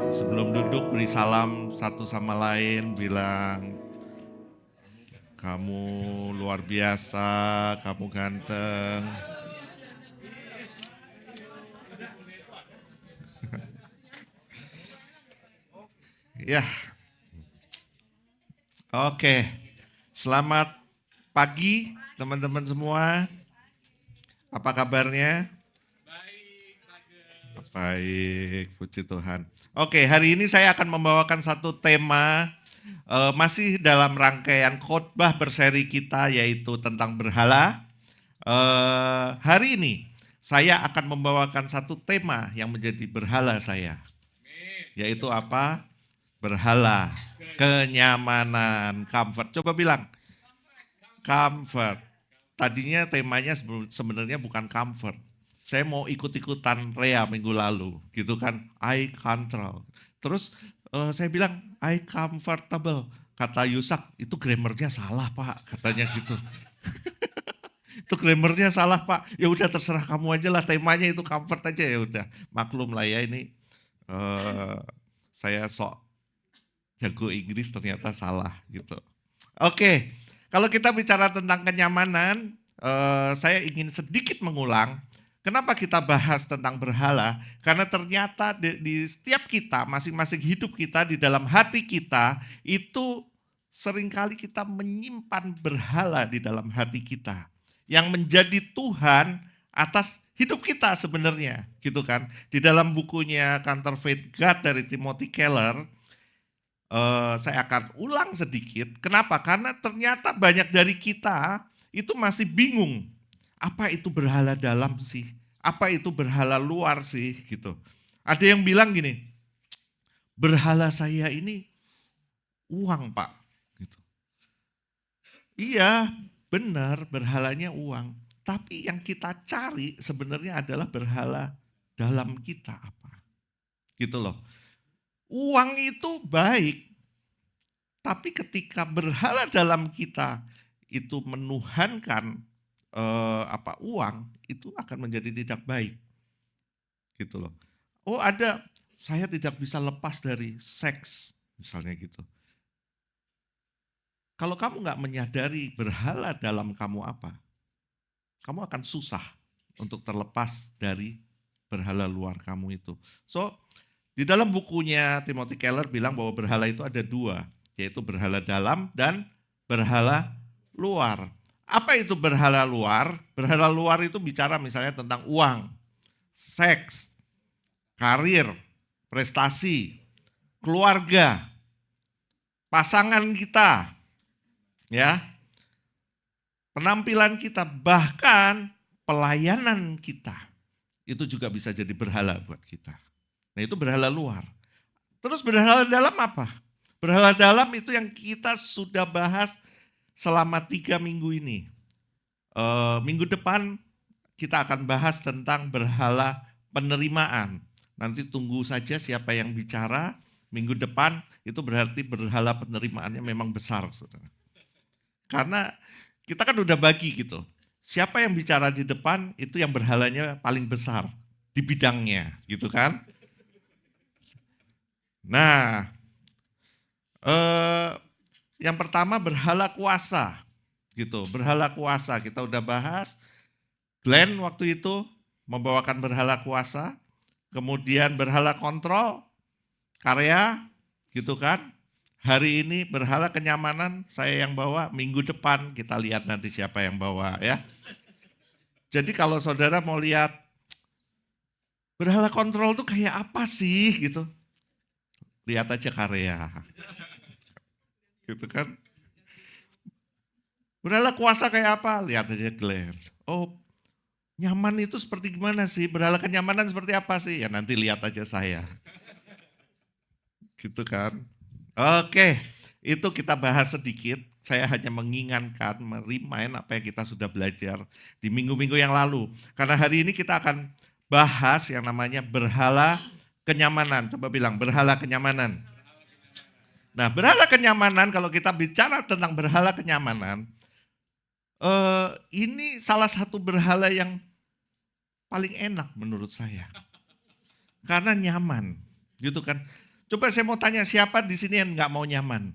Sebelum duduk beri salam satu sama lain, bilang, kamu luar biasa, kamu ganteng. Ya, oke. Selamat pagi teman-teman semua. Apa kabarnya? Baik, puji Tuhan. Oke, hari ini saya akan membawakan satu tema masih dalam rangkaian khotbah berseri kita yaitu tentang berhala. Hari ini saya akan membawakan satu tema yang menjadi berhala saya, yaitu apa? Berhala, kenyamanan, comfort. Coba bilang, comfort. Tadinya temanya sebenarnya bukan comfort. Saya mau ikut-ikutan Rea minggu lalu, gitu kan? I control. Terus saya bilang I comfortable. Kata Yusak, itu grammarnya salah Pak, katanya gitu. Itu grammarnya salah Pak. Ya udah terserah kamu aja lah, temanya itu comfort aja, ya udah. Maklum lah ya, ini saya sok jago Inggris ternyata salah gitu. Oke, kalau kita bicara tentang kenyamanan, saya ingin sedikit mengulang. Kenapa kita bahas tentang berhala? Karena ternyata di setiap kita, masing-masing hidup kita, di dalam hati kita, itu seringkali kita menyimpan berhala di dalam hati kita. Yang menjadi Tuhan atas hidup kita sebenarnya, gitu kan. Di dalam bukunya Counterfeit God dari Timothy Keller, saya akan ulang sedikit. Kenapa? Karena ternyata banyak dari kita itu masih bingung. Apa itu berhala dalam sih? Apa itu berhala luar sih? Gitu. Ada yang bilang gini, berhala saya ini uang Pak. Gitu. Iya, benar berhalanya uang. Tapi yang kita cari sebenarnya adalah berhala dalam kita apa. Gitu loh. Uang itu baik, tapi ketika berhala dalam kita itu menuhankan uang, itu akan menjadi tidak baik. Gitu loh. Oh ada, saya tidak bisa lepas dari seks, misalnya gitu. Kalau kamu nggak menyadari berhala dalam kamu apa, kamu akan susah untuk terlepas dari berhala luar kamu itu. So, di dalam bukunya Timothy Keller bilang bahwa berhala itu ada dua, yaitu berhala dalam dan berhala luar. Apa itu berhala luar? Berhala luar itu bicara misalnya tentang uang, seks, karir, prestasi, keluarga, pasangan kita, ya, penampilan kita, bahkan pelayanan kita. Itu juga bisa jadi berhala buat kita. Nah itu berhala luar. Terus berhala dalam apa? Berhala dalam itu yang kita sudah bahas selama 3 minggu ini. Minggu depan kita akan bahas tentang berhala penerimaan. Nanti tunggu saja siapa yang bicara. Minggu depan itu berarti berhala penerimaannya memang besar, saudara. Karena kita kan udah bagi gitu. Siapa yang bicara di depan itu yang berhalanya paling besar di bidangnya, gitu kan? Nah, eh, yang pertama berhala kuasa, gitu. Berhala kuasa kita udah bahas. Glenn waktu itu membawakan berhala kuasa, kemudian berhala kontrol, karya, gitu kan. Hari ini berhala kenyamanan saya yang bawa, minggu depan kita lihat nanti siapa yang bawa ya. Jadi kalau saudara mau lihat berhala kontrol tuh kayak apa sih gitu, lihat aja karya, gitu kan. Berhala kuasa kayak apa? Lihat aja Glenn. Oh, nyaman itu seperti gimana sih? Berhala kenyamanan seperti apa sih? Ya nanti lihat aja saya. Gitu kan. Oke, itu kita bahas sedikit. Saya hanya mengingatkan, merimain apa yang kita sudah belajar di minggu-minggu yang lalu. Karena hari ini kita akan bahas yang namanya berhala kenyamanan. Coba bilang berhala kenyamanan. Nah, berhala kenyamanan, kalau kita bicara tentang berhala kenyamanan, ini salah satu berhala yang paling enak menurut saya. Karena nyaman, gitu kan. Coba saya mau tanya, siapa di sini yang nggak mau nyaman?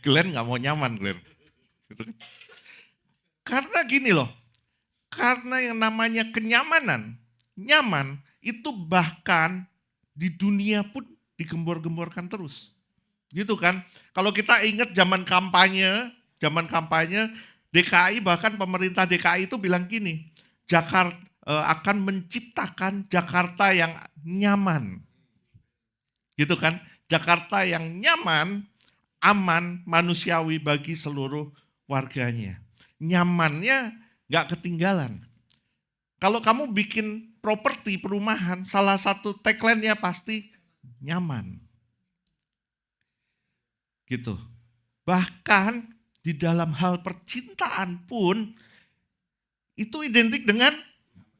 Glenn nggak mau nyaman, Glenn. Gitu kan. Karena gini loh, karena yang namanya kenyamanan, nyaman, itu bahkan di dunia pun digembor-gemborkan terus. Gitu kan. Kalau kita ingat zaman kampanye DKI, bahkan pemerintah DKI itu bilang gini, Jakarta akan menciptakan Jakarta yang nyaman. Gitu kan. Jakarta yang nyaman, aman, manusiawi bagi seluruh warganya. Nyamannya nggak ketinggalan. Kalau kamu bikin properti perumahan, salah satu tagline-nya pasti nyaman. Gitu. Bahkan di dalam hal percintaan pun itu identik dengan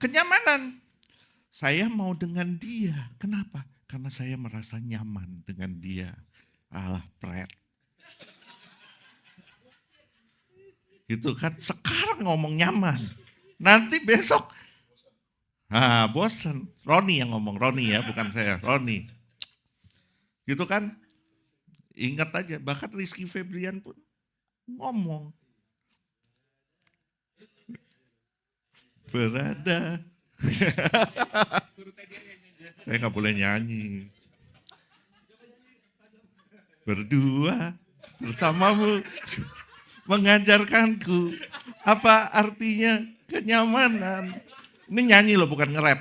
kenyamanan. Saya mau dengan dia. Kenapa? Karena saya merasa nyaman dengan dia. Alah, pret. Gitu kan. Sekarang ngomong nyaman. Nanti besok, bosen. Roni yang ngomong, Roni ya, bukan saya, Roni. Gitu kan. Ingat aja, bahkan Rizky Febrian pun ngomong. Berada. Saya nggak boleh nyanyi. Berdua bersamamu mengajarkanku apa artinya kenyamanan. Ini nyanyi loh, bukan nge-rap.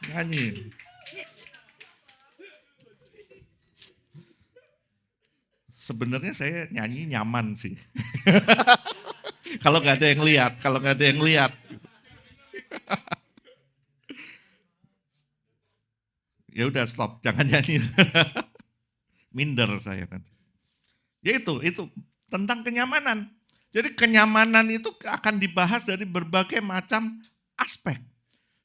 Nyanyi. Sebenarnya saya nyanyi nyaman sih. Kalau nggak ada yang lihat, ya udah stop, jangan nyanyi. Minder saya nanti. Ya itu tentang kenyamanan. Jadi kenyamanan itu akan dibahas dari berbagai macam aspek.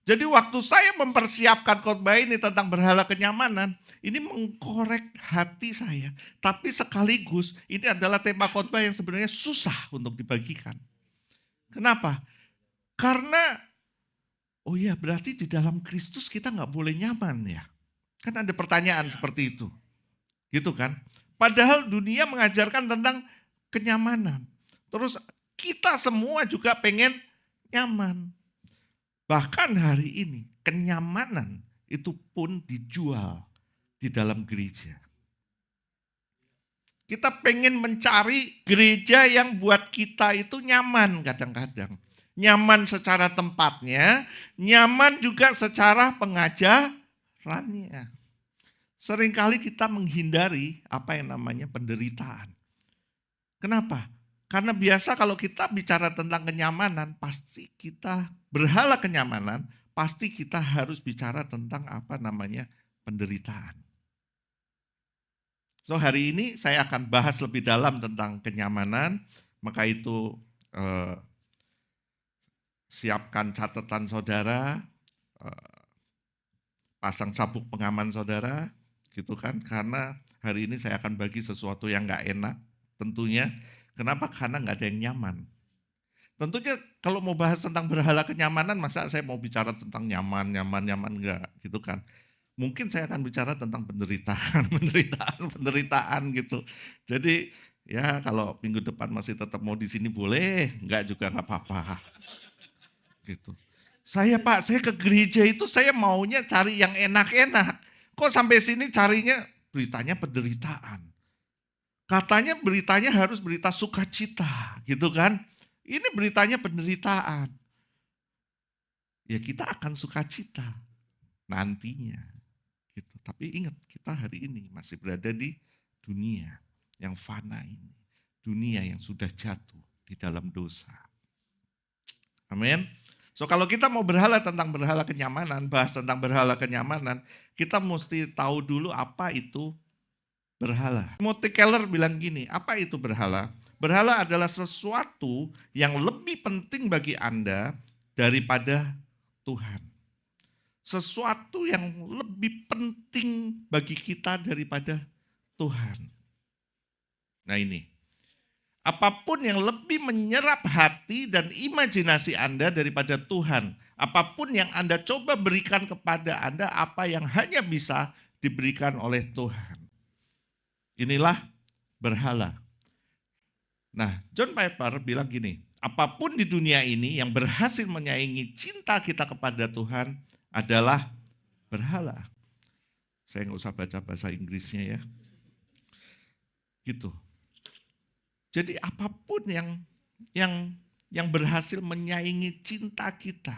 Jadi waktu saya mempersiapkan khotbah ini tentang berhala kenyamanan, ini mengkorek hati saya. Tapi sekaligus ini adalah tema khotbah yang sebenarnya susah untuk dibagikan. Kenapa? Karena, oh iya berarti di dalam Kristus kita nggak boleh nyaman ya. Kan ada pertanyaan seperti itu. Gitu kan. Padahal dunia mengajarkan tentang kenyamanan. Terus kita semua juga pengen nyaman. Bahkan hari ini kenyamanan itu pun dijual di dalam gereja. Kita pengen mencari gereja yang buat kita itu nyaman kadang-kadang. Nyaman secara tempatnya, nyaman juga secara pengajarannya. Seringkali kita menghindari apa yang namanya penderitaan. Kenapa? Karena biasa kalau kita bicara tentang kenyamanan, pasti kita berhala kenyamanan, pasti kita harus bicara tentang apa namanya penderitaan. So hari ini saya akan bahas lebih dalam tentang kenyamanan, maka itu siapkan catatan saudara, pasang sabuk pengaman saudara, gitu kan? Karena hari ini saya akan bagi sesuatu yang nggak enak, tentunya. Kenapa? Karena nggak ada yang nyaman. Tentunya kalau mau bahas tentang berhala kenyamanan, masa saya mau bicara tentang nyaman enggak gitu kan. Mungkin saya akan bicara tentang penderitaan, penderitaan gitu. Jadi ya kalau minggu depan masih tetap mau di sini boleh, enggak juga enggak apa-apa. Gitu. Saya ke gereja itu saya maunya cari yang enak-enak. Kok sampai sini carinya beritanya penderitaan. Katanya beritanya harus berita sukacita, gitu kan. Ini beritanya penderitaan. Ya kita akan sukacita nantinya. Gitu. Tapi ingat, kita hari ini masih berada di dunia yang fana ini. Dunia yang sudah jatuh di dalam dosa. Amin. So kalau kita mau tentang berhala kenyamanan, bahas tentang berhala kenyamanan, kita mesti tahu dulu apa itu berhala. Timothy Keller bilang gini, apa itu berhala? Berhala adalah sesuatu yang lebih penting bagi Anda daripada Tuhan. Sesuatu yang lebih penting bagi kita daripada Tuhan. Nah ini, Apapun yang lebih menyerap hati dan imajinasi Anda daripada Tuhan. Apapun yang Anda coba berikan kepada Anda, apa yang hanya bisa diberikan oleh Tuhan. Inilah berhala. Nah, John Piper bilang gini, apapun di dunia ini yang berhasil menyaingi cinta kita kepada Tuhan adalah berhala. Saya nggak usah baca bahasa Inggrisnya ya. Gitu. Jadi apapun yang berhasil menyaingi cinta kita,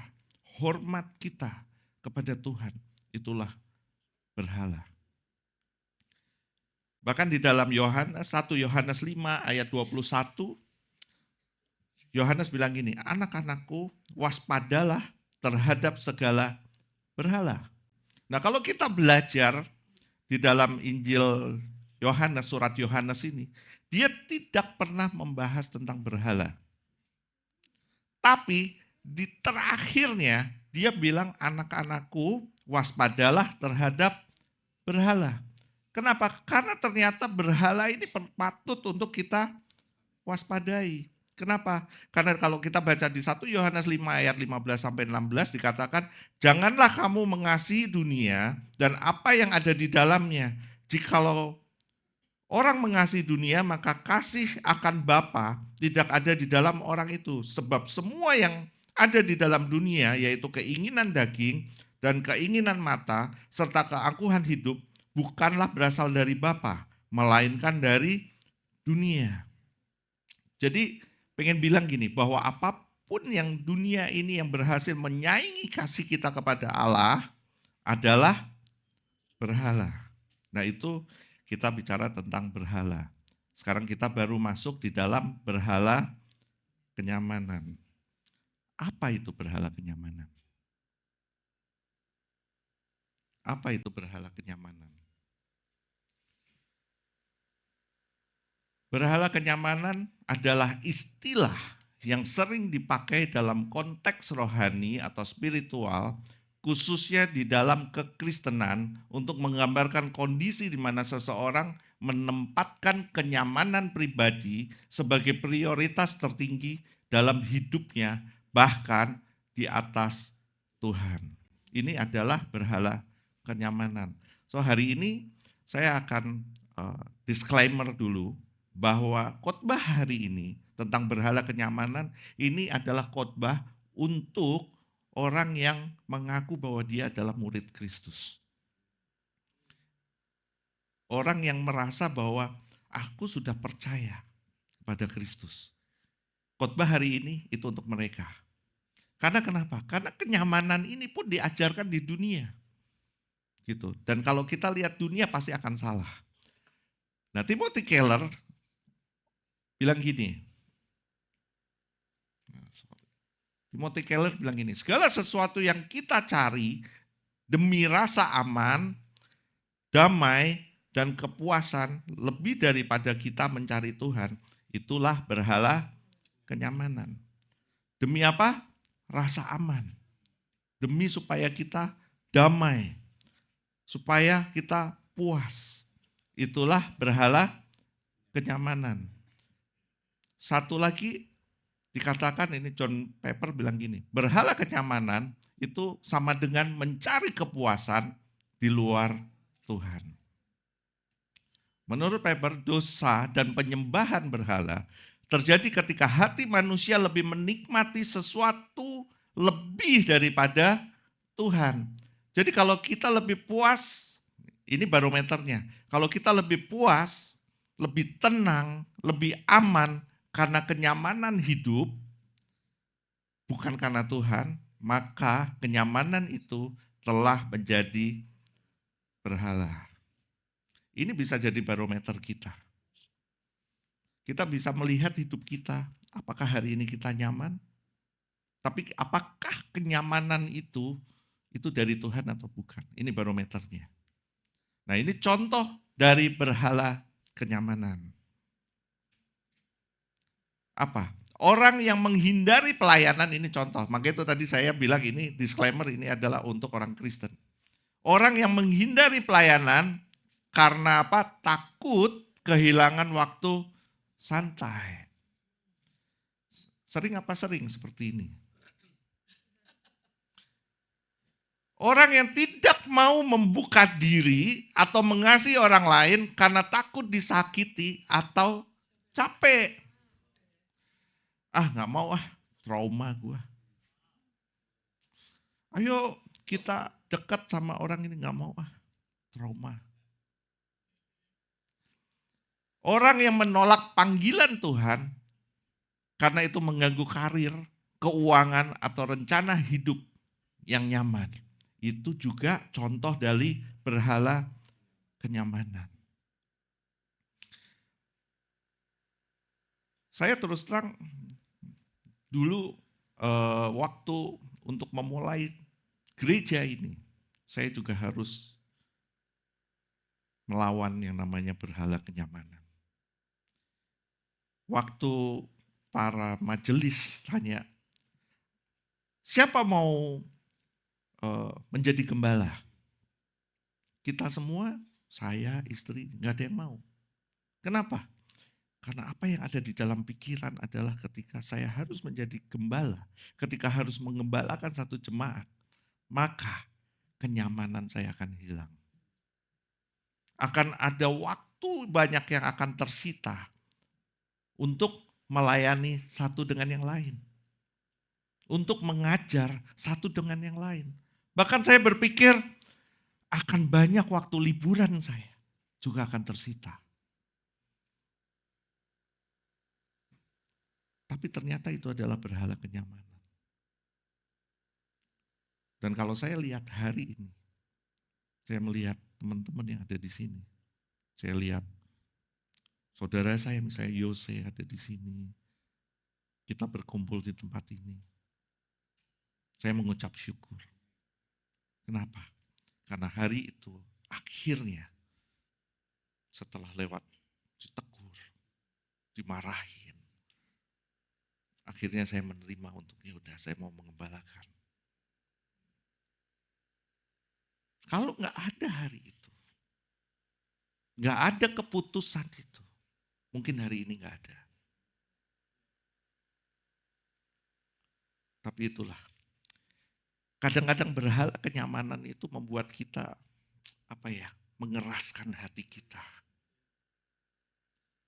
hormat kita kepada Tuhan, itulah berhala. Bahkan di dalam Yohanes 1 Yohanes 5 ayat 21, Yohanes bilang gini, anak-anakku waspadalah terhadap segala berhala. Nah kalau kita belajar di dalam Injil Yohanes, surat Yohanes ini, dia tidak pernah membahas tentang berhala. Tapi di terakhirnya dia bilang anak-anakku waspadalah terhadap berhala. Kenapa? Karena ternyata berhala ini patut untuk kita waspadai. Kenapa? Karena kalau kita baca di 1 Yohanes 5 ayat 15 sampai 16 dikatakan, janganlah kamu mengasihi dunia dan apa yang ada di dalamnya. Jikalau orang mengasihi dunia, maka kasih akan Bapa tidak ada di dalam orang itu. Sebab semua yang ada di dalam dunia, yaitu keinginan daging dan keinginan mata, serta keangkuhan hidup, bukanlah berasal dari Bapa, melainkan dari dunia. Jadi pengen bilang gini, bahwa apapun yang dunia ini yang berhasil menyaingi kasih kita kepada Allah adalah berhala. Nah itu kita bicara tentang berhala. Sekarang kita baru masuk di dalam berhala kenyamanan. Apa itu berhala kenyamanan? Apa itu berhala kenyamanan? Berhala kenyamanan adalah istilah yang sering dipakai dalam konteks rohani atau spiritual, khususnya di dalam kekristenan untuk menggambarkan kondisi di mana seseorang menempatkan kenyamanan pribadi sebagai prioritas tertinggi dalam hidupnya, bahkan di atas Tuhan. Ini adalah berhala kenyamanan. So hari ini saya akan disclaimer dulu bahwa khotbah hari ini tentang berhala kenyamanan ini adalah khotbah untuk orang yang mengaku bahwa dia adalah murid Kristus. Orang yang merasa bahwa aku sudah percaya kepada Kristus. Khotbah hari ini itu untuk mereka. Karena kenapa? Karena kenyamanan ini pun diajarkan di dunia. Gitu. Dan kalau kita lihat dunia pasti akan salah. Nah, Timothy Keller bilang gini. Timothy Keller bilang gini, segala sesuatu yang kita cari demi rasa aman, damai, dan kepuasan lebih daripada kita mencari Tuhan, itulah berhala kenyamanan. Demi apa? Rasa aman. Demi supaya kita damai. Supaya kita puas. Itulah berhala kenyamanan. Satu lagi dikatakan, ini John Piper bilang gini, berhala kenyamanan itu sama dengan mencari kepuasan di luar Tuhan. Menurut Piper, dosa dan penyembahan berhala terjadi ketika hati manusia lebih menikmati sesuatu lebih daripada Tuhan. Jadi kalau kita lebih puas, ini barometernya, kalau kita lebih puas, lebih tenang, lebih aman, karena kenyamanan hidup, bukan karena Tuhan, maka kenyamanan itu telah menjadi berhala. Ini bisa jadi barometer kita. Kita bisa melihat hidup kita, apakah hari ini kita nyaman? Tapi apakah kenyamanan itu dari Tuhan atau bukan? Ini barometernya. Nah ini contoh dari berhala kenyamanan. Apa? Orang yang menghindari pelayanan, ini contoh. Makanya itu tadi saya bilang ini disclaimer, ini adalah untuk orang Kristen. Orang yang menghindari pelayanan karena apa? Takut kehilangan waktu santai. Sering apa sering seperti ini? Orang yang tidak mau membuka diri atau mengasihi orang lain karena takut disakiti atau capek. Ah nggak mau ah, trauma gua. Ayo kita dekat sama orang ini, nggak mau ah, trauma. Orang yang menolak panggilan Tuhan karena itu mengganggu karir, keuangan, atau rencana hidup yang nyaman. Itu juga contoh dari berhala kenyamanan. Saya terus terang dulu waktu untuk memulai gereja ini, saya juga harus melawan yang namanya berhala kenyamanan. Waktu para majelis tanya, siapa mau menjadi gembala? Kita semua, saya, istri, nggak ada yang mau. Kenapa? Karena apa yang ada di dalam pikiran adalah ketika saya harus menjadi gembala, ketika harus mengembalakan satu jemaat, maka kenyamanan saya akan hilang. Akan ada waktu banyak yang akan tersita untuk melayani satu dengan yang lain. Untuk mengajar satu dengan yang lain. Bahkan saya berpikir akan banyak waktu liburan saya juga akan tersita. Tapi ternyata itu adalah berhala kenyamanan. Dan kalau saya lihat hari ini, saya melihat teman-teman yang ada di sini. Saya lihat saudara saya misalnya Yose ada di sini. Kita berkumpul di tempat ini. Saya mengucap syukur. Kenapa? Karena hari itu akhirnya setelah lewat ditegur, dimarahin. Akhirnya saya menerima untuk ya udah saya mau mengembalakan. Kalau nggak ada hari itu, nggak ada keputusan itu, mungkin hari ini nggak ada. Tapi itulah, kadang-kadang berhala kenyamanan itu membuat kita mengeraskan hati kita.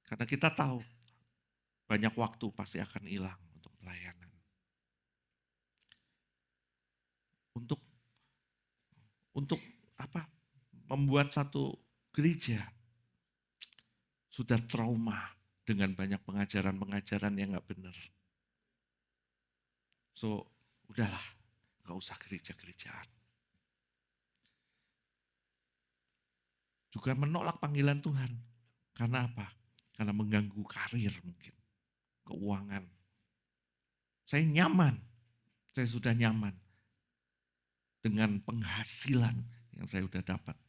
Karena kita tahu banyak waktu pasti akan hilang untuk pelayanan. Untuk membuat satu gereja sudah trauma dengan banyak pengajaran-pengajaran yang nggak benar. So, udahlah, nggak usah gereja-gerejaan. Juga menolak panggilan Tuhan. Karena apa? Karena mengganggu karir mungkin, keuangan. Saya nyaman, saya sudah nyaman dengan penghasilan yang saya sudah dapat.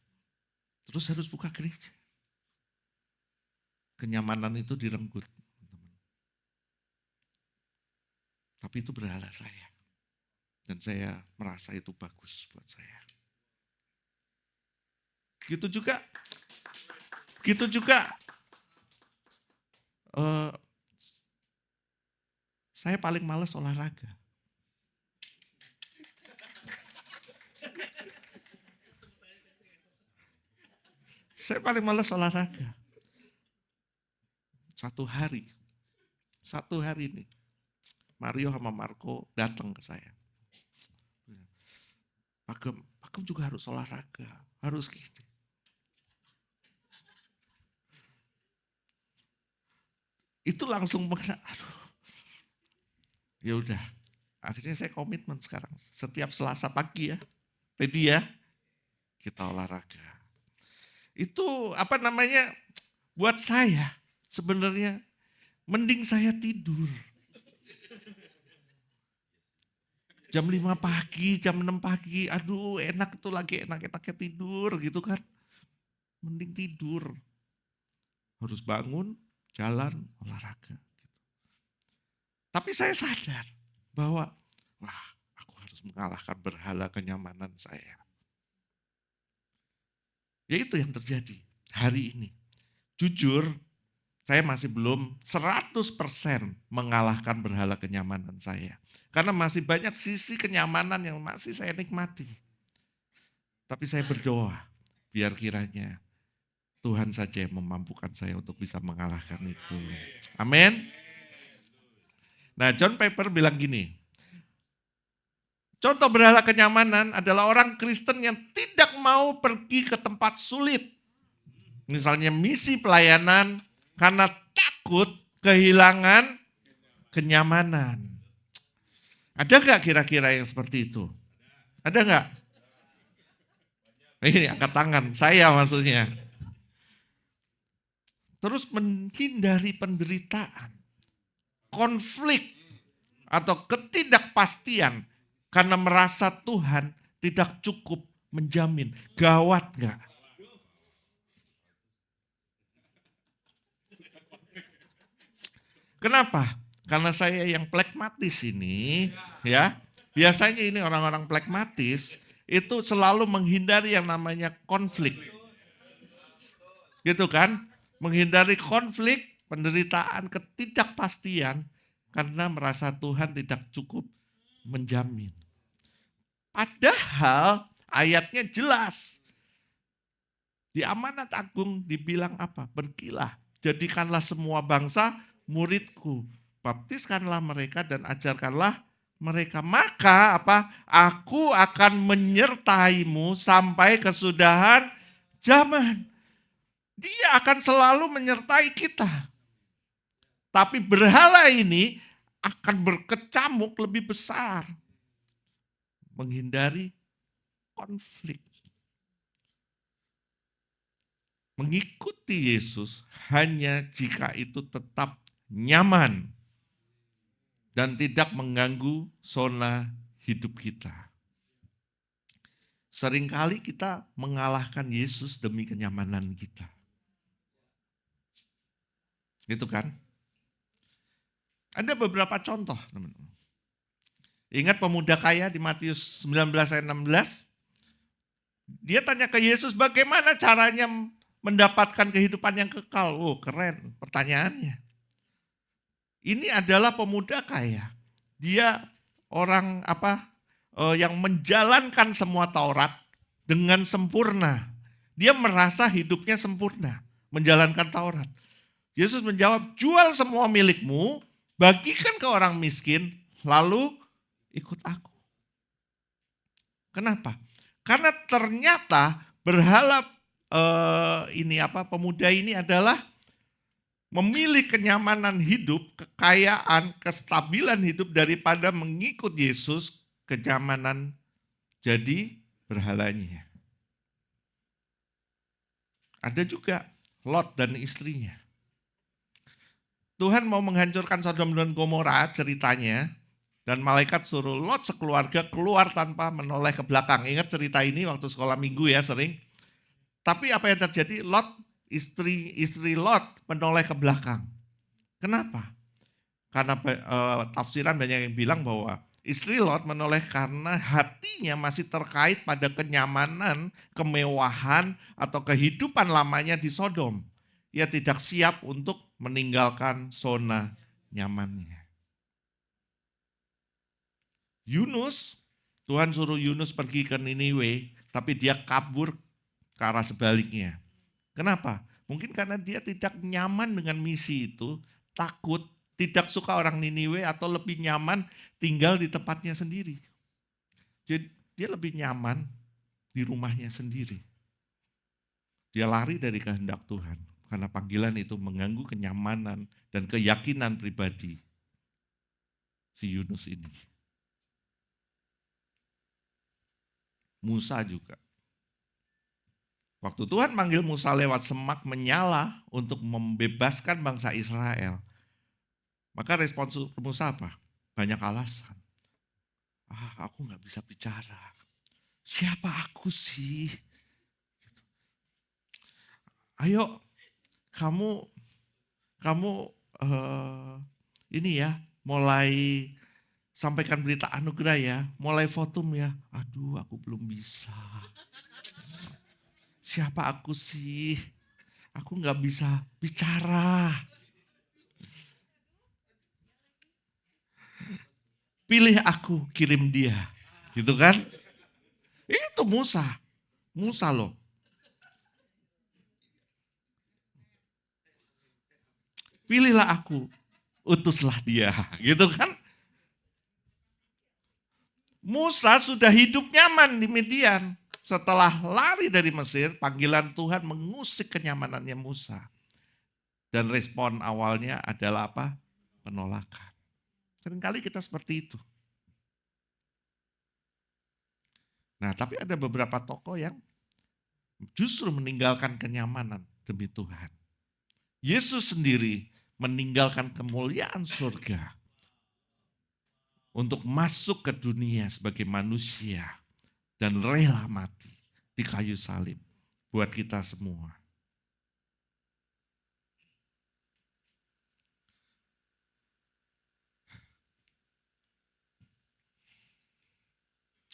Terus harus buka gereja. Kenyamanan itu direnggut. Tapi itu berhala saya. Dan saya merasa itu bagus buat saya. Gitu juga saya paling males olahraga. Saya paling males olahraga. Satu hari nih, Mario sama Marco datang ke saya. Pak Gem juga harus olahraga, harus gini. Itu langsung mengenai, aduh. Ya udah, akhirnya saya komitmen sekarang. Setiap Selasa pagi ya, tadi ya, kita olahraga. Itu buat saya sebenarnya mending saya tidur. Jam 5 pagi, jam 6 pagi, aduh enak itu lagi enak-enaknya tidur gitu kan. Mending tidur. Harus bangun, jalan, olahraga. Tapi saya sadar bahwa, aku harus mengalahkan berhala kenyamanan saya. Ya itu yang terjadi hari ini. Jujur, saya masih belum 100% mengalahkan berhala kenyamanan saya. Karena masih banyak sisi kenyamanan yang masih saya nikmati. Tapi saya berdoa, biar kiranya Tuhan saja yang memampukan saya untuk bisa mengalahkan itu. Amin. Nah, John Piper bilang gini, contoh berhala kenyamanan adalah orang Kristen yang tidak mau pergi ke tempat sulit. Misalnya misi pelayanan karena takut kehilangan kenyamanan. Ada nggak kira-kira yang seperti itu? Ada nggak? Ini angkat tangan, saya maksudnya. Terus menghindari penderitaan, konflik, atau ketidakpastian karena merasa Tuhan tidak cukup menjamin. Gawat nggak? Kenapa? Karena saya yang plekmatis ini, ya. Biasanya ini orang-orang plekmatis itu selalu menghindari yang namanya konflik. Gitu kan? Menghindari konflik, penderitaan, ketidakpastian karena merasa Tuhan tidak cukup menjamin. Padahal ayatnya jelas. Di Amanat Agung dibilang apa? Pergilah, jadikanlah semua bangsa muridku. Baptiskanlah mereka dan ajarkanlah mereka. Maka apa? Aku akan menyertaimu sampai kesudahan zaman. Dia akan selalu menyertai kita. Tapi berhala ini akan berkecamuk lebih besar. Menghindari konflik. Mengikuti Yesus hanya jika itu tetap nyaman dan tidak mengganggu zona hidup kita. Seringkali kita mengalahkan Yesus demi kenyamanan kita. Gitu kan? Ada beberapa contoh, teman-teman. Ingat pemuda kaya di Matius 19 ayat 16? Dia tanya ke Yesus, bagaimana caranya mendapatkan kehidupan yang kekal? Oh, keren pertanyaannya. Ini adalah pemuda kaya. Dia orang yang menjalankan semua Taurat dengan sempurna. Dia merasa hidupnya sempurna, menjalankan Taurat. Yesus menjawab, jual semua milikmu, bagikan ke orang miskin, lalu ikut aku. Kenapa? Karena ternyata berhala pemuda ini adalah memilih kenyamanan hidup, kekayaan, kestabilan hidup daripada mengikut Yesus, kenyamanan jadi berhalanya. Ada juga Lot dan istrinya. Tuhan mau menghancurkan Sodom dan Gomora ceritanya, dan malaikat suruh Lot sekeluarga keluar tanpa menoleh ke belakang. Ingat cerita ini waktu sekolah minggu ya sering. Tapi apa yang terjadi? Istri Lot menoleh ke belakang. Kenapa? Karena tafsiran banyak yang bilang bahwa istri Lot menoleh karena hatinya masih terkait pada kenyamanan, kemewahan, atau kehidupan lamanya di Sodom. Ia tidak siap untuk meninggalkan zona nyamannya. Yunus, Tuhan suruh Yunus pergi ke Niniwe, tapi dia kabur ke arah sebaliknya. Kenapa? Mungkin karena dia tidak nyaman dengan misi itu, takut, tidak suka orang Niniwe atau lebih nyaman tinggal di tempatnya sendiri. Jadi dia lebih nyaman di rumahnya sendiri. Dia lari dari kehendak Tuhan karena panggilan itu mengganggu kenyamanan dan keyakinan pribadi si Yunus ini. Musa juga. Waktu Tuhan manggil Musa lewat semak menyala untuk membebaskan bangsa Israel. Maka respons Musa apa? Banyak alasan. Aku gak bisa bicara. Siapa aku sih? Ayo, kamu ini ya, mulai sampaikan berita anugerah ya, mulai votum ya. Aduh, aku belum bisa. Siapa aku sih? Aku nggak bisa bicara. Pilih aku, kirim dia. Gitu kan? Itu Musa. Musa loh. Pilihlah aku, utuslah dia. Gitu kan? Musa sudah hidup nyaman di Midian. Setelah lari dari Mesir, panggilan Tuhan mengusik kenyamanannya Musa. Dan respon awalnya adalah apa? Penolakan. Seringkali kita seperti itu. Nah, tapi ada beberapa tokoh yang justru meninggalkan kenyamanan demi Tuhan. Yesus sendiri meninggalkan kemuliaan surga untuk masuk ke dunia sebagai manusia dan rela mati di kayu salib buat kita semua.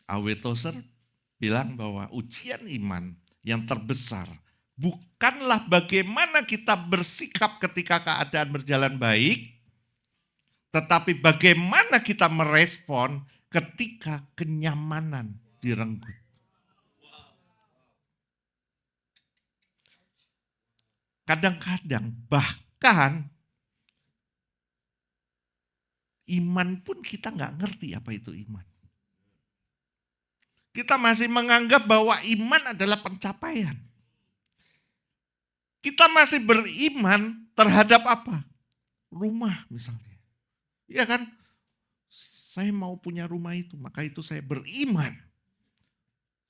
A.W. Tozer bilang bahwa ujian iman yang terbesar bukanlah bagaimana kita bersikap ketika keadaan berjalan baik, tetapi bagaimana kita merespon ketika kenyamanan direnggut. Kadang-kadang bahkan iman pun kita nggak ngerti apa itu iman. Kita masih menganggap bahwa iman adalah pencapaian. Kita masih beriman terhadap apa? Rumah misalnya. Iya kan? Saya mau punya rumah itu, maka itu saya beriman.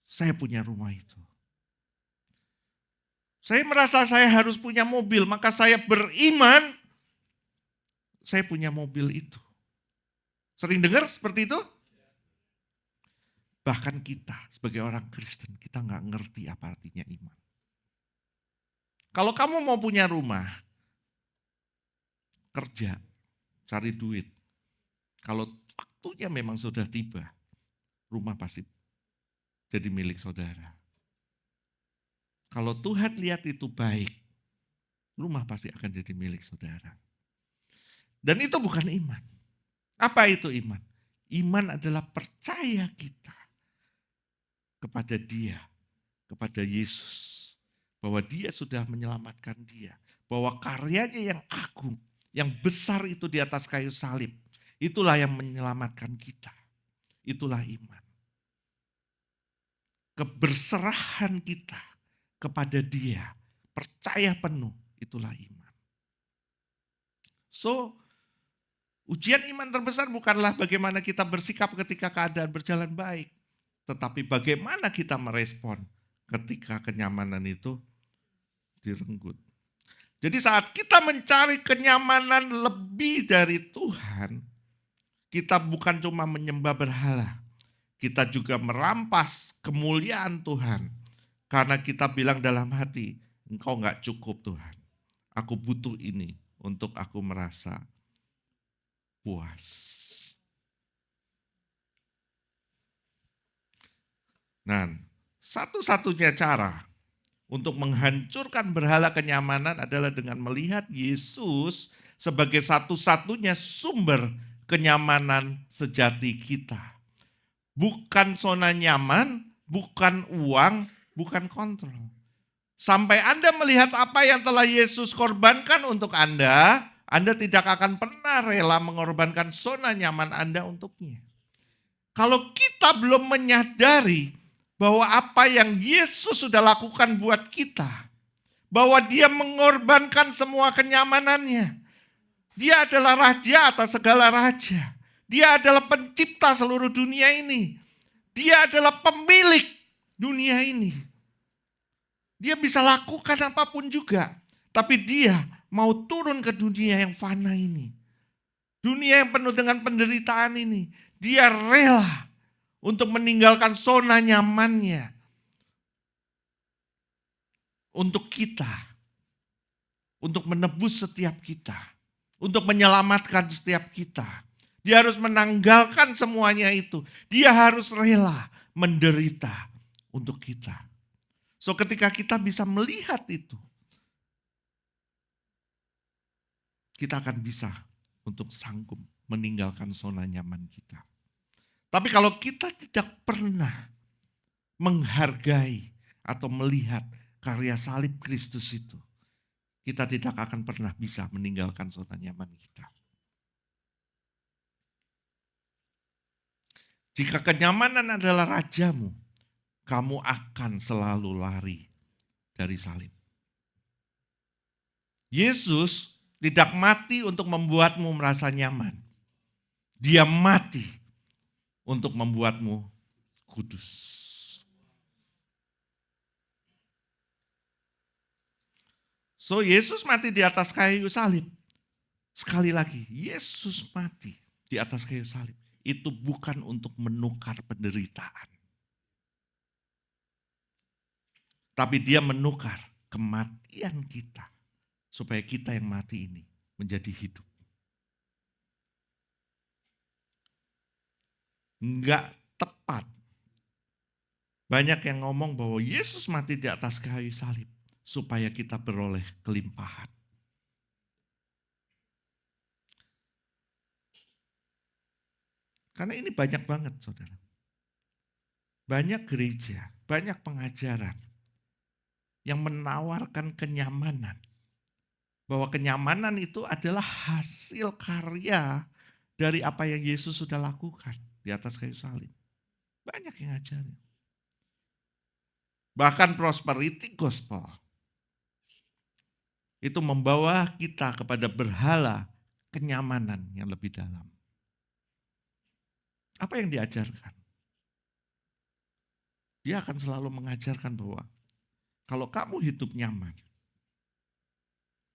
Saya punya rumah itu. Saya merasa saya harus punya mobil, maka saya beriman. Saya punya mobil itu. Sering dengar seperti itu? Bahkan kita sebagai orang Kristen, kita nggak ngerti apa artinya iman. Kalau kamu mau punya rumah, kerja, cari duit. Kalau waktunya memang sudah tiba, rumah pasti jadi milik saudara. Kalau Tuhan lihat itu baik, rumah pasti akan jadi milik saudara. Dan itu bukan iman. Apa itu iman? Iman adalah percaya kita kepada Dia, kepada Yesus. Bahwa Dia sudah menyelamatkan dia. Bahwa karyanya yang agung, yang besar itu di atas kayu salib. Itulah yang menyelamatkan kita. Itulah iman. Keberserahan kita kepada Dia, percaya penuh, itulah iman. So, ujian iman terbesar bukanlah bagaimana kita bersikap ketika keadaan berjalan baik, tetapi bagaimana kita merespon ketika kenyamanan itu direnggut. Jadi saat kita mencari kenyamanan lebih dari Tuhan, kita bukan cuma menyembah berhala, kita juga merampas kemuliaan Tuhan. Karena kita bilang dalam hati, engkau gak cukup Tuhan. Aku butuh ini untuk aku merasa puas. Nah, satu-satunya cara untuk menghancurkan berhala kenyamanan adalah dengan melihat Yesus sebagai satu-satunya sumber kenyamanan sejati kita. Bukan zona nyaman, bukan uang, bukan kontrol. Sampai Anda melihat apa yang telah Yesus korbankan untuk Anda tidak akan pernah rela mengorbankan zona nyaman Anda untuknya. Kalau kita belum menyadari bahwa apa yang Yesus sudah lakukan buat kita, bahwa Dia mengorbankan semua kenyamanannya. Dia adalah raja atas segala raja. Dia adalah pencipta seluruh dunia ini. Dia adalah pemilik dunia ini. Dia bisa lakukan apapun juga. Tapi dia mau turun ke dunia yang fana ini. Dunia yang penuh dengan penderitaan ini. Dia rela untuk meninggalkan zona nyamannya. Untuk kita. Untuk menebus setiap kita. Untuk menyelamatkan setiap kita. Dia harus menanggalkan semuanya itu. Dia harus rela menderita untuk kita. So ketika kita bisa melihat itu, kita akan bisa untuk sanggup meninggalkan zona nyaman kita. Tapi kalau kita tidak pernah menghargai atau melihat karya salib Kristus itu, kita tidak akan pernah bisa meninggalkan zona nyaman kita. Jika kenyamanan adalah rajamu, kamu akan selalu lari dari salib. Yesus tidak mati untuk membuatmu merasa nyaman. Dia mati untuk membuatmu kudus. So Yesus mati di atas kayu salib. Sekali lagi, Yesus mati di atas kayu salib. Itu bukan untuk menukar penderitaan. Tapi dia menukar kematian kita. Supaya kita yang mati ini menjadi hidup. Enggak tepat. Banyak yang ngomong bahwa Yesus mati di atas kayu salib. Supaya kita beroleh kelimpahan. Karena ini banyak banget, saudara. Banyak gereja, banyak pengajaran yang menawarkan kenyamanan. Bahwa kenyamanan itu adalah hasil karya dari apa yang Yesus sudah lakukan di atas kayu salib. Banyak yang ngajarin. Bahkan prosperity gospel itu membawa kita kepada berhala kenyamanan yang lebih dalam. Apa yang diajarkan? Dia akan selalu mengajarkan bahwa kalau kamu hidup nyaman,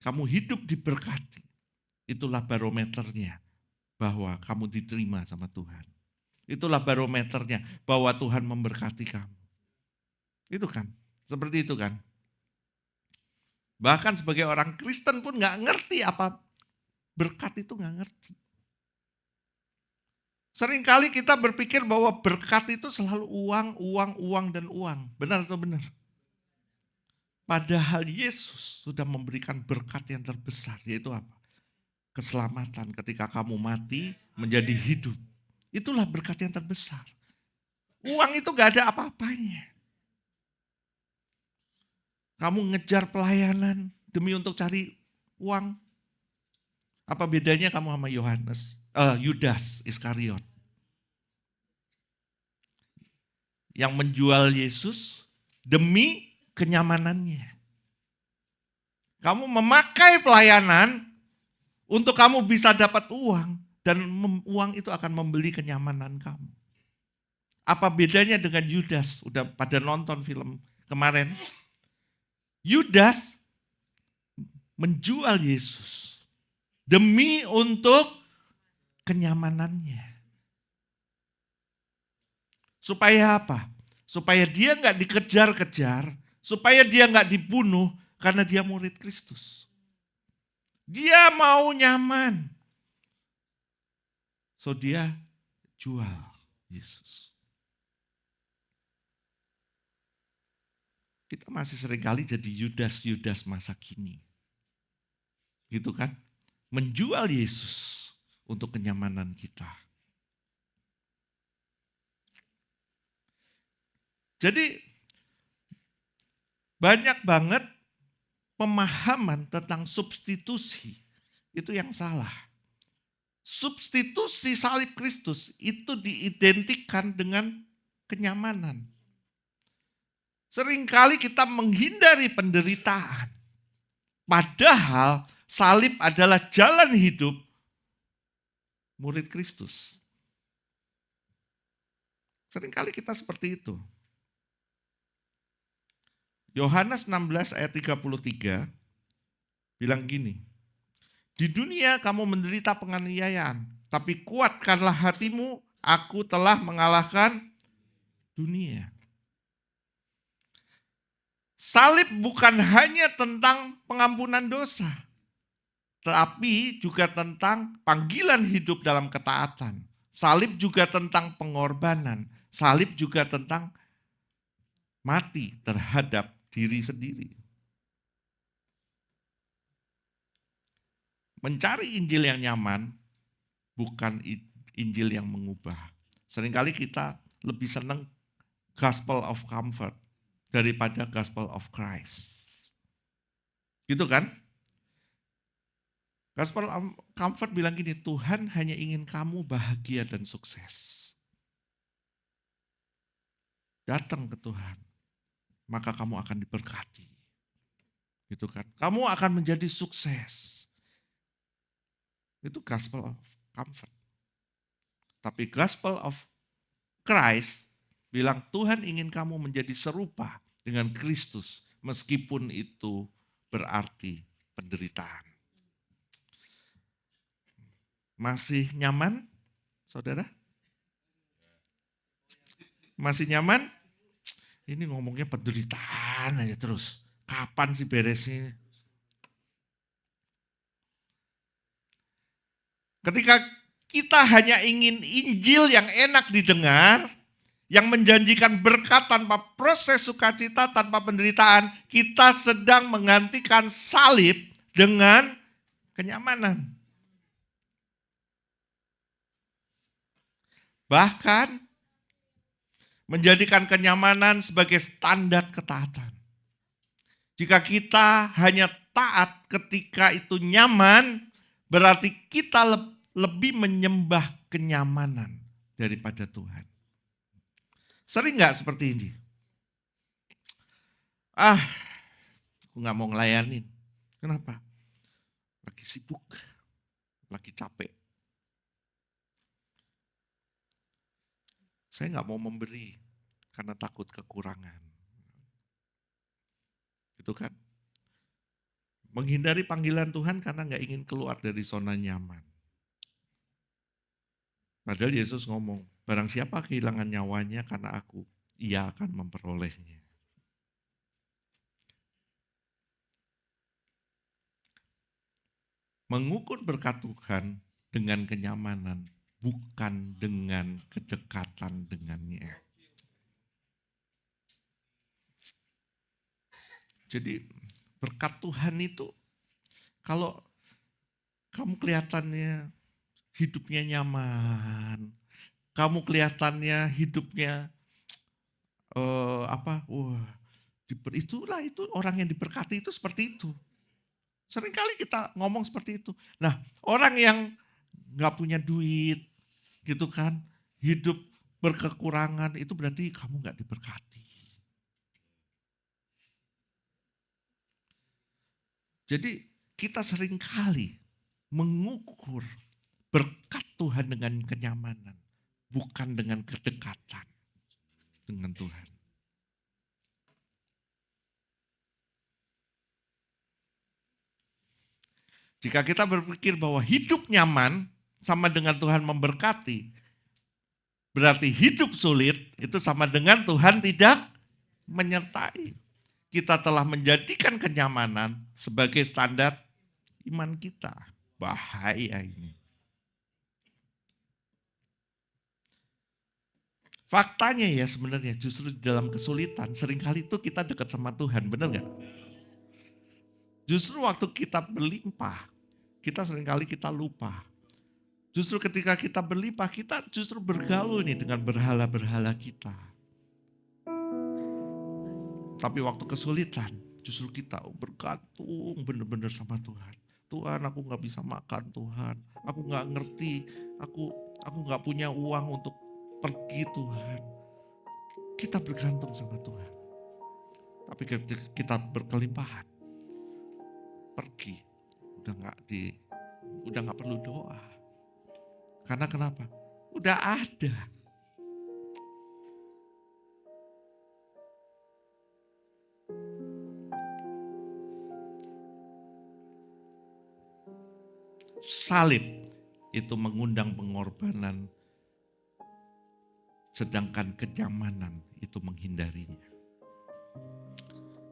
kamu hidup diberkati, itulah barometernya bahwa kamu diterima sama Tuhan. Itulah barometernya bahwa Tuhan memberkati kamu. Itu kan, seperti itu kan. Bahkan sebagai orang Kristen pun gak ngerti apa berkat itu, gak ngerti. Seringkali kita berpikir bahwa berkat itu selalu uang, dan uang. Benar atau benar? Padahal Yesus sudah memberikan berkat yang terbesar, yaitu apa? Keselamatan ketika kamu mati menjadi hidup. Itulah berkat yang terbesar. Uang itu gak ada apa-apanya. Kamu ngejar pelayanan demi untuk cari uang. Apa bedanya kamu sama Yudas Iskariot? Yang menjual Yesus demi kenyamanannya. Kamu memakai pelayanan untuk kamu bisa dapat uang. Dan uang itu akan membeli kenyamanan kamu. Apa bedanya dengan Yudas? Udah pada nonton film kemarin. Yudas menjual Yesus demi untuk kenyamanannya. Supaya apa? Supaya dia nggak dikejar-kejar, supaya dia nggak dibunuh karena dia murid Kristus. Dia mau nyaman. So dia jual Yesus. Kita masih seringkali jadi Yudas masa kini. Gitu kan? Menjual Yesus untuk kenyamanan kita. Jadi banyak banget pemahaman tentang substitusi. Itu yang salah. Substitusi salib Kristus itu diidentikan dengan kenyamanan. Seringkali kita menghindari penderitaan. Padahal salib adalah jalan hidup murid Kristus. Seringkali kita seperti itu. Yohanes 16 ayat 33 bilang gini, di dunia kamu menderita penganiayaan, tapi kuatkanlah hatimu, aku telah mengalahkan dunia. Salib bukan hanya tentang pengampunan dosa, tapi juga tentang panggilan hidup dalam ketaatan. Salib juga tentang pengorbanan, salib juga tentang mati terhadap diri sendiri. mencari Injil yang nyaman, bukan Injil yang mengubah. Seringkali kita lebih senang gospel of comfort daripada gospel of Christ. Gitu kan? Gospel of comfort bilang gini, Tuhan hanya ingin kamu bahagia dan sukses. Datang ke Tuhan, maka kamu akan diberkati. Gitu kan? Kamu akan menjadi sukses. Itu gospel of comfort. Tapi gospel of Christ bilang Tuhan ingin kamu menjadi serupa dengan Kristus meskipun itu berarti penderitaan. Masih nyaman, saudara? Masih nyaman? Ini ngomongnya penderitaan aja terus. Kapan sih beresnya? Ketika kita hanya ingin Injil yang enak didengar, yang menjanjikan berkat tanpa proses sukacita, tanpa penderitaan, kita sedang menggantikan salib dengan kenyamanan. Bahkan menjadikan kenyamanan sebagai standar ketaatan. Jika kita hanya taat ketika itu nyaman, berarti kita lebih menyembah kenyamanan daripada Tuhan. Sering gak seperti ini? Aku gak mau ngelayanin. Kenapa? Lagi sibuk, lagi capek. Saya gak mau memberi karena takut kekurangan. Itu kan? Menghindari panggilan Tuhan karena gak ingin keluar dari zona nyaman. Padahal Yesus ngomong, barang siapa kehilangan nyawanya karena aku, ia akan memperolehnya. Mengukur berkat Tuhan dengan kenyamanan, bukan dengan kedekatan dengannya. Jadi berkat Tuhan itu, kalau kamu kelihatannya hidupnya nyaman, kamu kelihatannya hidupnya itulah itu orang yang diberkati itu seperti itu. Seringkali kita ngomong seperti itu. Nah, orang yang nggak punya duit, gitu kan, hidup berkekurangan, itu berarti kamu nggak diberkati. Jadi kita seringkali mengukur berkat Tuhan dengan kenyamanan, bukan dengan kedekatan dengan Tuhan. Jika kita berpikir bahwa hidup nyaman sama dengan Tuhan memberkati, berarti hidup sulit itu sama dengan Tuhan tidak menyertai. Kita telah menjadikan kenyamanan sebagai standar iman kita. Bahaya ini. Faktanya ya sebenarnya justru di dalam kesulitan seringkali itu kita dekat sama Tuhan, benar nggak? Justru waktu kita berlimpah, kita seringkali kita lupa. Justru ketika kita berlimpah, kita justru bergaul nih dengan berhala-berhala kita. Tapi waktu kesulitan, justru kita bergantung benar-benar sama Tuhan. Tuhan, aku gak bisa makan Tuhan. Aku gak ngerti, aku gak punya uang untuk pergi Tuhan. Kita bergantung sama Tuhan. Tapi ketika kita berkelimpahan, pergi, udah gak perlu doa. Karena kenapa? Udah ada. Salib itu mengundang pengorbanan, sedangkan kenyamanan itu menghindarinya.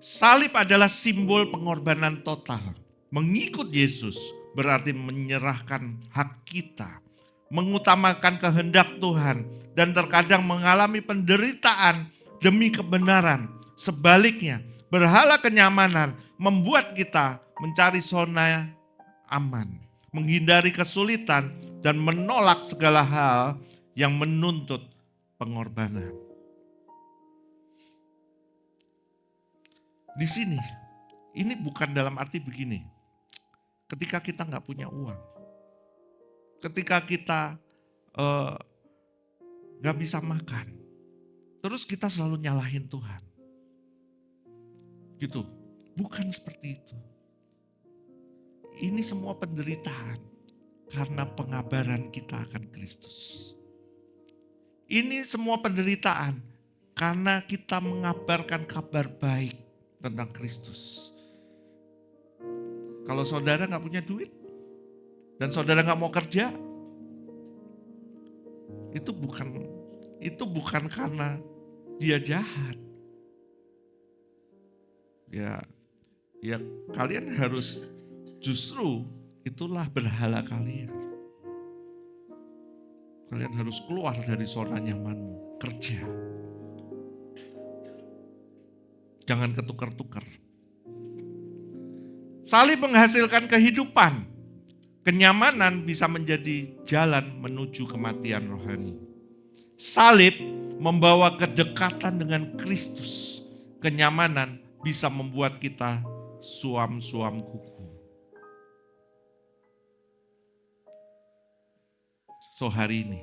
Salib adalah simbol pengorbanan total. Mengikut Yesus berarti menyerahkan hak kita, mengutamakan kehendak Tuhan, dan terkadang mengalami penderitaan demi kebenaran. Sebaliknya, berhala kenyamanan membuat kita mencari zona aman, menghindari kesulitan, dan menolak segala hal yang menuntut pengorbanan. Di sini, ini bukan dalam arti begini, ketika kita nggak punya uang, ketika kita nggak bisa makan, terus kita selalu nyalahin Tuhan. Gitu, bukan seperti itu. Ini semua penderitaan karena pengabaran kita akan Kristus. Ini semua penderitaan karena kita mengabarkan kabar baik tentang Kristus. Kalau saudara nggak punya duit dan saudara nggak mau kerja, itu bukan karena dia jahat. Ya kalian harus, justru itulah berhala kalian. Kalian harus keluar dari zona nyamanmu, kerja. Jangan ketukar-tukar. Salib menghasilkan kehidupan. Kenyamanan bisa menjadi jalan menuju kematian rohani. Salib membawa kedekatan dengan Kristus. Kenyamanan bisa membuat kita suam-suam kuku. So hari ini,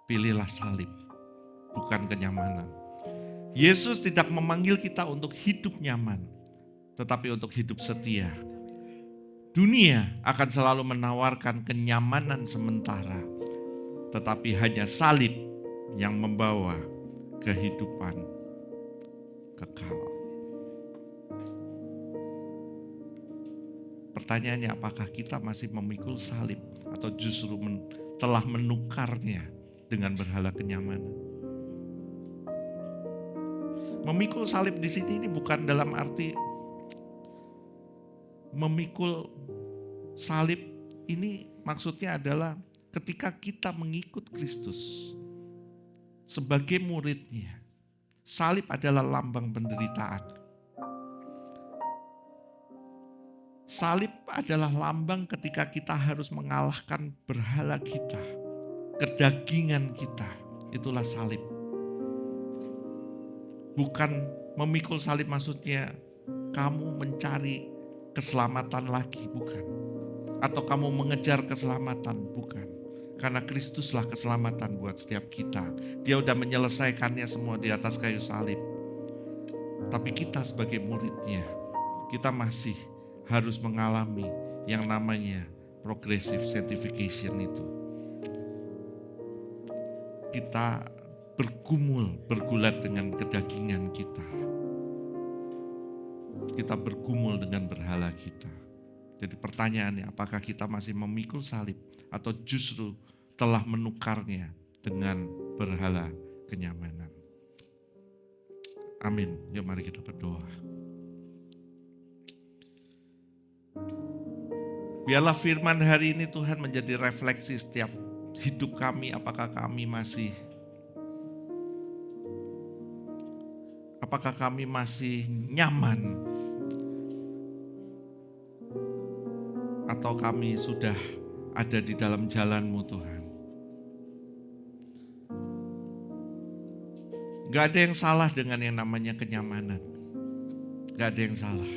pilihlah salib, bukan kenyamanan. Yesus tidak memanggil kita untuk hidup nyaman, tetapi untuk hidup setia. Dunia akan selalu menawarkan kenyamanan sementara, tetapi hanya salib yang membawa kehidupan kekal. Pertanyaannya, apakah kita masih memikul salib atau justru telah menukarnya dengan berhala kenyamanan? Memikul salib di sini ini bukan dalam arti memikul salib, ini maksudnya adalah ketika kita mengikut Kristus sebagai muridnya. Salib adalah lambang penderitaan. Salib adalah lambang ketika kita harus mengalahkan berhala kita, kedagingan kita. Itulah salib. Bukan memikul salib maksudnya kamu mencari keselamatan lagi, bukan. Atau kamu mengejar keselamatan, bukan. Karena Kristuslah keselamatan buat setiap kita. Dia udah menyelesaikannya semua di atas kayu salib. Tapi kita sebagai muridnya, kita masih harus mengalami yang namanya progressive sanctification itu. Kita bergulat dengan kedagingan kita. Kita bergumul dengan berhala kita. Jadi pertanyaannya, apakah kita masih memikul salib atau justru telah menukarnya dengan berhala kenyamanan? Amin. Yuk mari kita berdoa. Biarlah firman hari ini Tuhan menjadi refleksi setiap hidup kami. Apakah kami masih nyaman atau kami sudah ada di dalam jalan-Mu Tuhan. Gak ada yang salah dengan yang namanya kenyamanan. Gak ada yang salah.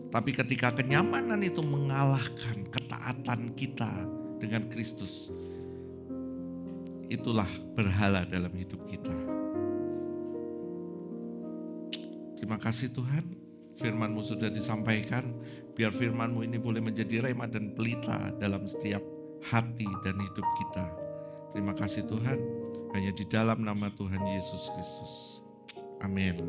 Tapi ketika kenyamanan itu mengalahkan ketaatan kita dengan Kristus, itulah berhala dalam hidup kita. Terima kasih Tuhan, firman-Mu sudah disampaikan. Biar firman-Mu ini boleh menjadi rema dan pelita dalam setiap hati dan hidup kita. Terima kasih Tuhan, hanya di dalam nama Tuhan Yesus Kristus. Amin.